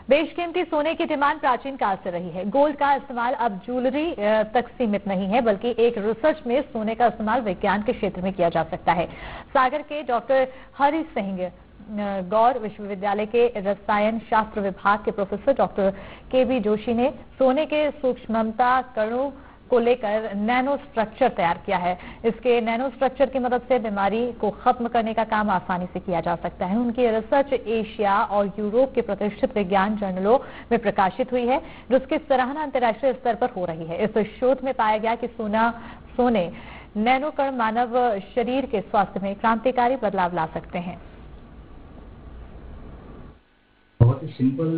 बेशकीमती सोने की डिमांड प्राचीन काल से रही है। गोल्ड का इस्तेमाल अब ज्वेलरी तक सीमित नहीं है, बल्कि एक रिसर्च में सोने का इस्तेमाल विज्ञान के क्षेत्र में किया जा सकता है। सागर के डॉक्टर हरि सिंह गौर विश्वविद्यालय के रसायन शास्त्र विभाग के प्रोफेसर डॉक्टर केबी जोशी ने सोने के सूक्ष्मता कणों को लेकर नैनो स्ट्रक्चर तैयार किया है। इसके नैनो स्ट्रक्चर की मदद से बीमारी को खत्म करने का काम आसानी से किया जा सकता है। उनकी रिसर्च एशिया और यूरोप के प्रतिष्ठित विज्ञान जर्नलों में प्रकाशित हुई है, जिसकी सराहना अंतर्राष्ट्रीय स्तर पर हो रही है। इस शोध में पाया गया कि सोने नैनो कण मानव शरीर के स्वास्थ्य में क्रांतिकारी बदलाव ला सकते हैं। बहुत ही सिंपल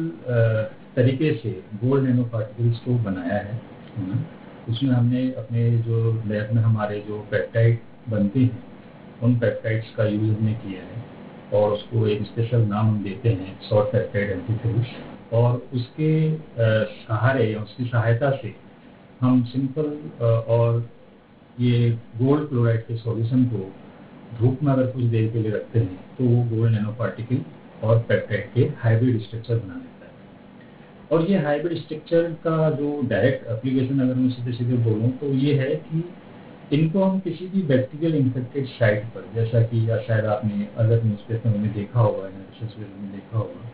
तरीके से गोल्ड नैनो पार्टिकल्स को बनाया है। उसमें हमने अपने जो लैब में हमारे जो पेप्टाइड बनते हैं उन पेप्टाइड्स का यूज हमने किया है और उसको एक स्पेशल नाम हम देते हैं शॉर्ट पेप्टाइड एंटीफेज, और उसके सहारे या उसकी सहायता से हम सिंपल और ये गोल्ड क्लोराइड के सॉल्यूशन को धूप में अगर कुछ देर के लिए रखते हैं तो वो गोल्ड नैनो पार्टिकल और पेप्टाइड के हाइब्रिड स्ट्रक्चर बना देता है। और ये हाइब्रिड स्ट्रक्चर का जो डायरेक्ट एप्लीकेशन अगर मैं सीधे सीधे बोलूँ तो ये है कि इनको हम किसी भी बैक्टीरियल इन्फेक्टेड साइट पर, जैसा कि या शायद आपने अलग न्यूज़पेपर में देखा होगा या रिसर्च में देखा होगा,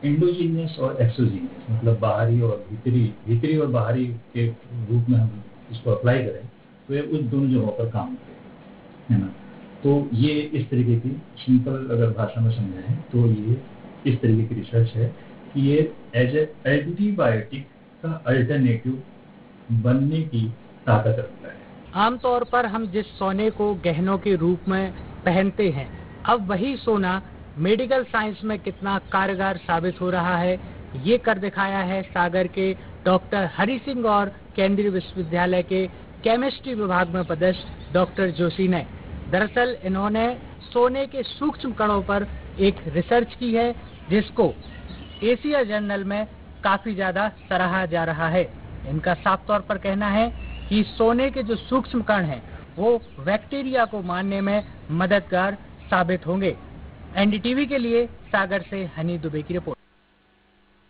एंडोजीनियस और एक्सोजीनियस मतलब बाहरी और भीतरी और बाहरी के रूप में हम इसको अप्लाई करें तो ये उस दोनों जगहों पर काम करेगा, है ना। तो ये इस तरीके की सिंपल अगर भाषा में समझाएं तो ये इस तरीके की रिसर्च है कि ये एज ए एंटीबायोटिक का अल्टरनेटिव बनने की ताकत रखता है। आमतौर पर हम जिस सोने को गहनों के रूप में पहनते हैं, अब वही सोना मेडिकल साइंस में कितना कारगर साबित हो रहा है, ये कर दिखाया है सागर के डॉक्टर हरि सिंह और केंद्रीय विश्वविद्यालय के केमिस्ट्री विभाग में पदस्थ डॉक्टर जोशी ने। दरअसल इन्होंने सोने के सूक्ष्म कणों पर एक रिसर्च की है, जिसको एशिया जर्नल में काफी ज्यादा सराहा जा रहा है। इनका साफ तौर पर कहना है कि सोने के जो सूक्ष्म कण हैं वो बैक्टीरिया को मारने में मददगार साबित होंगे। एनडीटीवी के लिए सागर से हनी दुबे की रिपोर्ट।